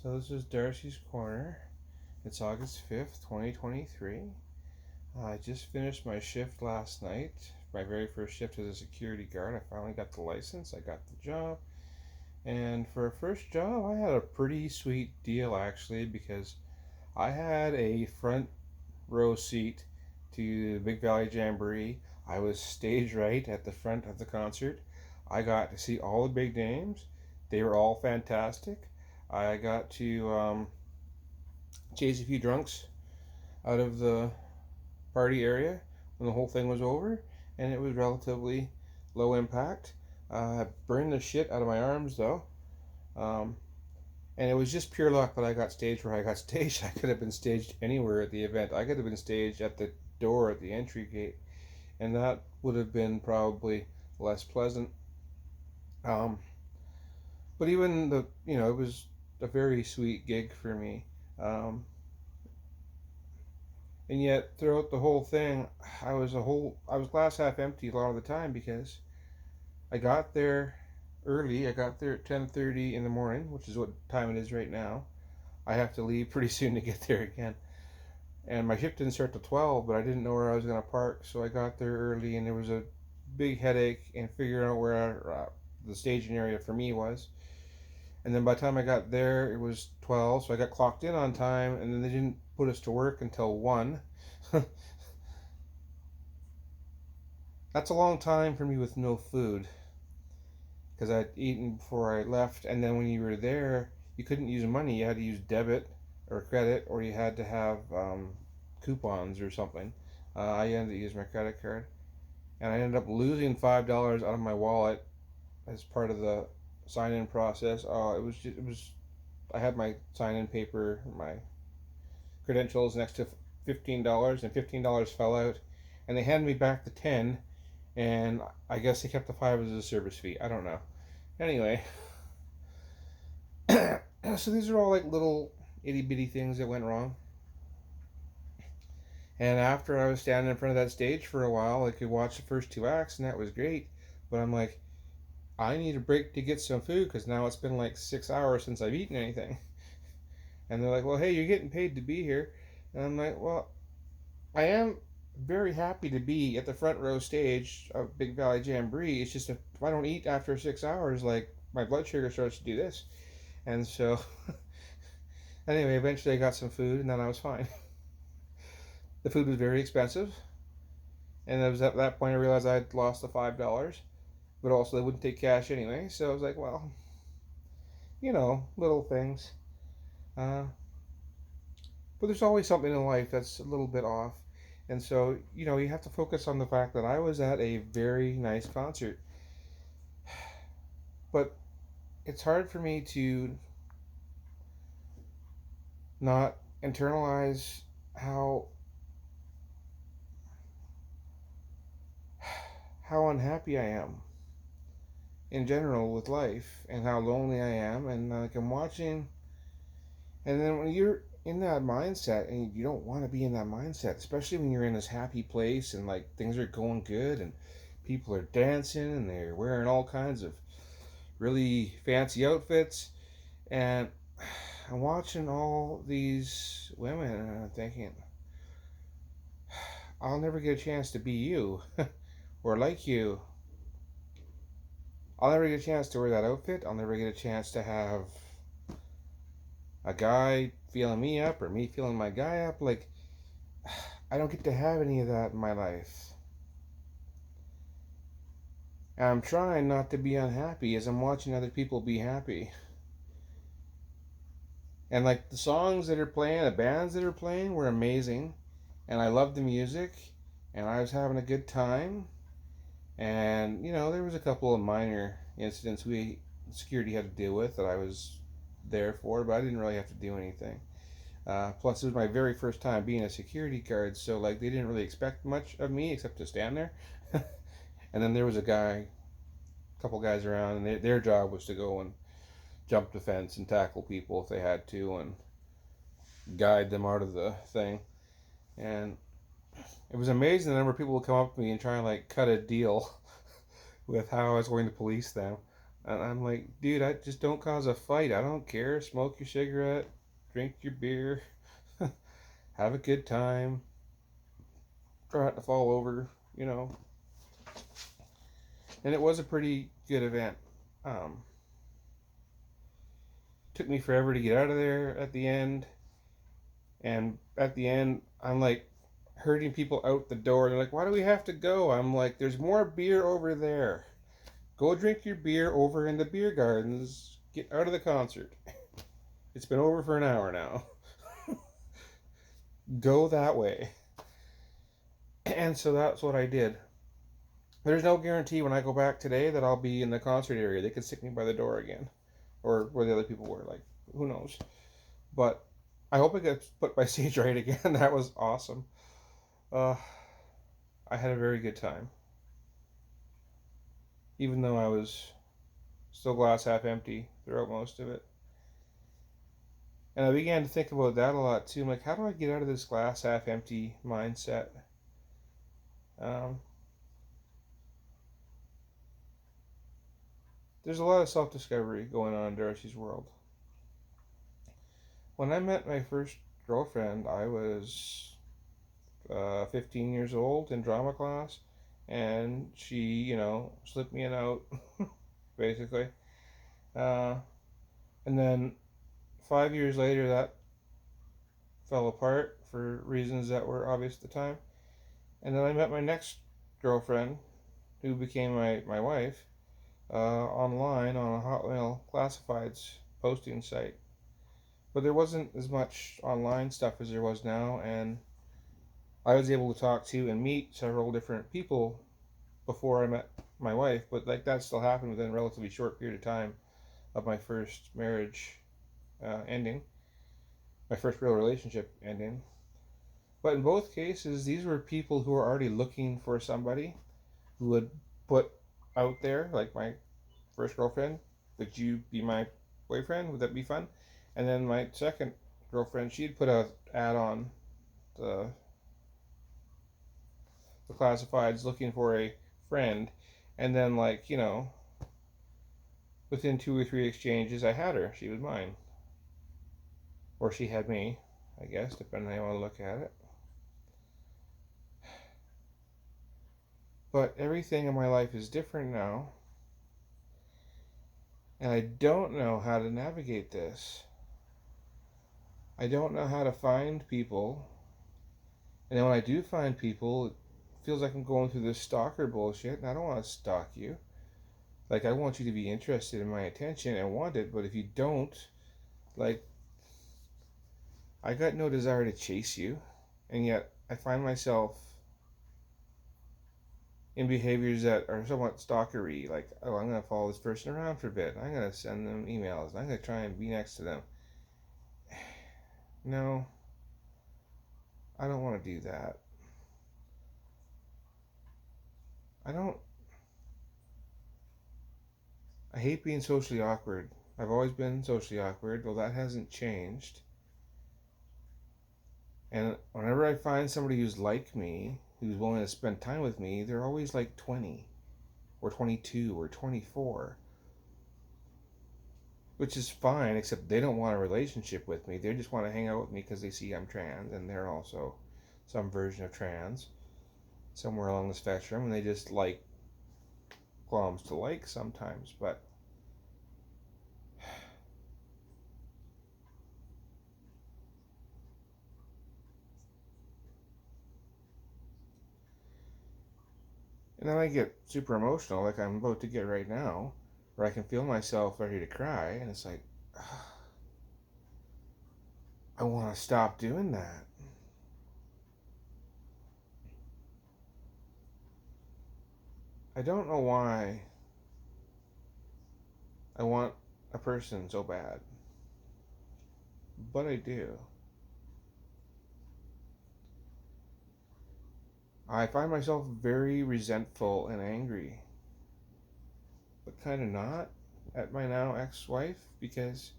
So this is Darci's Corner. It's August 5th, 2023. I just finished my shift last night. My very first shift as a security guard. I finally got the license. I got the job. And for a first job, I had a pretty sweet deal actually because I had a front row seat to the Big Valley Jamboree. I was stage right at the front of the concert. I got to see all the big names. They were all fantastic. I got to chase a few drunks out of the party area when the whole thing was over, and it was relatively low impact. I burned the shit out of my arms though, um, and it was just pure luck that I got staged where I got staged. I could have been staged anywhere at the event. I could have been staged at the door at the entry gate, and that would have been probably less pleasant. Um, but even it was a very sweet gig for me. Um, and yet throughout the whole thing, I was glass half empty a lot of the time because I got there early. I got there at 10:30 in the morning, which is what time it is right now. I have to leave pretty soon to get there again. And my shift didn't start till 12, but I didn't know where I was going to park, so I got there early, and there was a big headache in figuring out where the staging area for me was. And then by the time I got there, it was 12, so I got clocked in on time, and then they didn't put us to work until 1. That's a long time for me with no food, because I'd eaten before I left, and then when you were there, you couldn't use money. You had to use debit or credit, or you had to have coupons or something. I ended up using my credit card, and I ended up losing $5 out of my wallet as part of the sign-in process. I had my sign-in paper, my credentials next to $15, and $15 fell out, and they handed me back the 10, and I guess they kept the 5 as a service fee. I don't know. Anyway, so these are all like little itty bitty things that went wrong. And after I was standing in front of that stage for a while, I could watch the first 2 acts, and that was great. But I'm like, I need a break to get some food because now it's been like 6 hours since I've eaten anything. And they're like, well, hey, you're getting paid to be here. And I'm like, well, I am very happy to be at the front row stage of Big Valley Jamboree. It's just if I don't eat after 6 hours, like my blood sugar starts to do this. And so, anyway, eventually I got some food and then I was fine. The food was very expensive. And it was at that point I realized I'd lost the $5. But also they wouldn't take cash anyway. So I was like, well, little things. But there's always something in life that's a little bit off. And so, you have to focus on the fact that I was at a very nice concert. But it's hard for me to not internalize how unhappy I am in general with life and how lonely I am, and like I'm watching, and then when you're in that mindset and you don't want to be in that mindset, especially when you're in this happy place and like things are going good and people are dancing and they're wearing all kinds of really fancy outfits, and I'm watching all these women and I'm thinking, I'll never get a chance to be you or like you. I'll never get a chance to wear that outfit. I'll never get a chance to have a guy feeling me up or me feeling my guy up. Like, I don't get to have any of that in my life. And I'm trying not to be unhappy as I'm watching other people be happy. And like the songs that are playing, the bands that are playing were amazing. And I loved the music. And I was having a good time. And, there was a couple of minor incidents security had to deal with that I was there for, but I didn't really have to do anything. Plus, it was my very first time being a security guard, so, like, they didn't really expect much of me except to stand there. And then there was a couple guys around, and their job was to go and jump the fence and tackle people if they had to and guide them out of the thing. And it was amazing the number of people would come up to me and try and like cut a deal with how I was going to police them. And I'm like, dude, I just don't cause a fight. I don't care. Smoke your cigarette, drink your beer, have a good time, try not to fall over, you know. And it was a pretty good event. Um, Took me forever to get out of there at the end. And at the end, I'm like herding people out the door. They're like, why do we have to go? I'm like, there's more beer over there. Go drink your beer over in the beer gardens. Get out of the concert. It's been over for an hour now. Go that way. And so that's what I did. There's no guarantee when I go back today that I'll be in the concert area. They could stick me by the door again, or where the other people were. Like, who knows? But I hope it gets put by stage right again. That was awesome. Uh, I had a very good time, even though I was still glass half empty throughout most of it. And I began to think about that a lot too. I'm like, how do I get out of this glass half empty mindset? Um, there's a lot of self discovery going on in Darci's world. When I met my first girlfriend, I was 15 years old in drama class, and she, slipped me a note, basically. Uh, and then 5 years later, that fell apart for reasons that were obvious at the time. And then I met my next girlfriend, who became my wife, online on a Hotmail classifieds posting site. But there wasn't as much online stuff as there was now, and I was able to talk to and meet several different people before I met my wife, but like that still happened within a relatively short period of time of my first marriage ending, my first real relationship ending. But in both cases, these were people who were already looking for somebody who would put out there, like my first girlfriend, would you be my boyfriend? Would that be fun? And then my second girlfriend, she'd put an ad on the the classifieds looking for a friend, and then within 2 or 3 exchanges, I had her. She was mine, or she had me, I guess, depending on how you want to look at it. But everything in my life is different now, and I don't know how to navigate this. I don't know how to find people, and then when I do find people, it feels like I'm going through this stalker bullshit, and I don't want to stalk you. Like, I want you to be interested in my attention and want it, but if you don't, like, I got no desire to chase you, and yet I find myself in behaviors that are somewhat stalkery. Like, oh, I'm going to follow this person around for a bit. I'm going to send them emails. And I'm going to try and be next to them. No, I don't want to do that. I don't. I hate being socially awkward. I've always been socially awkward. Well, that hasn't changed. And whenever I find somebody who's like me, who's willing to spend time with me, they're always like 20 or 22 or 24. Which is fine, except they don't want a relationship with me. They just want to hang out with me because they see I'm trans, and they're also some version of trans somewhere along the spectrum, and they just like glums to like sometimes. But and then I get super emotional, like I'm about to get right now, where I can feel myself ready to cry, and it's like, I want to stop doing that. I don't know why I want a person so bad, but I do. I find myself very resentful and angry, but kind of not, at my now ex-wife, because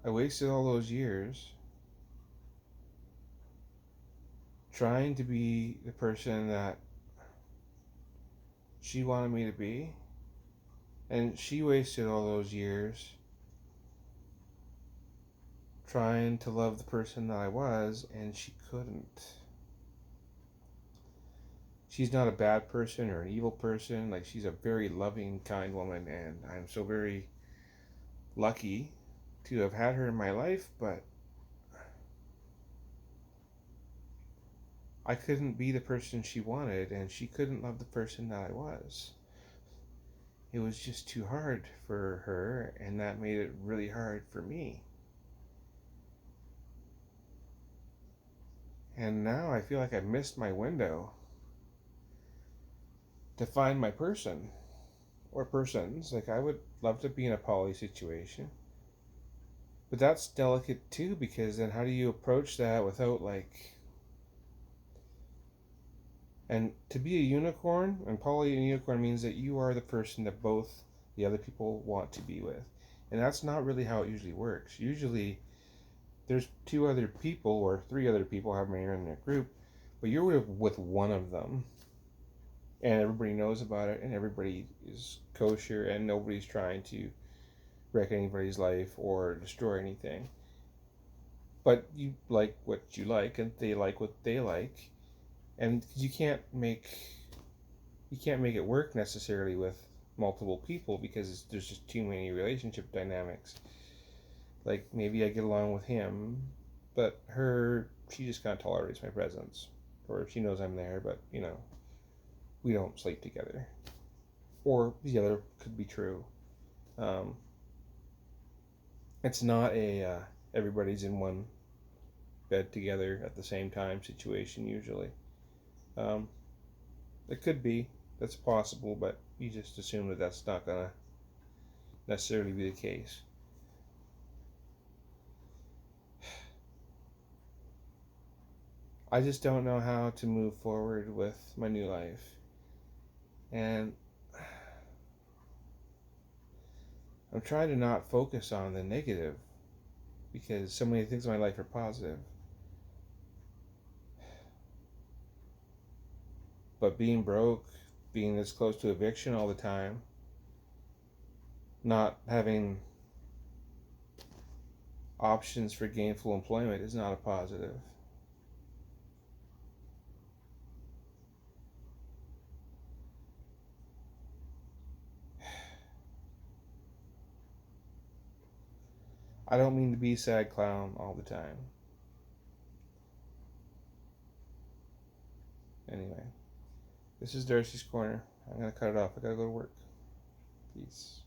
I wasted all those years trying to be the person that she wanted me to be, And she wasted all those years trying to love the person that I was, and she couldn't. She's not a bad person or an evil person. Like, she's a very loving, kind woman, and I'm so very lucky to have had her in my life, but I couldn't be the person she wanted, and she couldn't love the person that I was. It was just too hard for her, and that made it really hard for me. And now I feel like I missed my window to find my person or persons. Like, I would love to be in a poly situation, but that's delicate too, because then how do you approach that without, like, and to be a unicorn, and poly and unicorn means that you are the person that both the other people want to be with. And that's not really how it usually works. Usually there's two other people or three other people, however many are in that group, but you're with one of them, and everybody knows about it, and everybody is kosher, and nobody's trying to wreck anybody's life or destroy anything. But you like what you like, and they like what they like, and you can't make it work necessarily with multiple people, because there's just too many relationship dynamics. Like, maybe I get along with him, but she just kind of tolerates my presence, or she knows I'm there, but we don't sleep together. Or the other could be true. Um, it's not a everybody's in one bed together at the same time situation usually. Um, it could be, that's possible, but you just assume that that's not gonna necessarily be the case. I just don't know how to move forward with my new life. And I'm trying to not focus on the negative, because so many things in my life are positive. But being broke, being this close to eviction all the time, not having options for gainful employment is not a positive. I don't mean to be sad clown all the time. Anyway, this is Darcy's Corner. I'm going to cut it off. I got to go to work. Peace.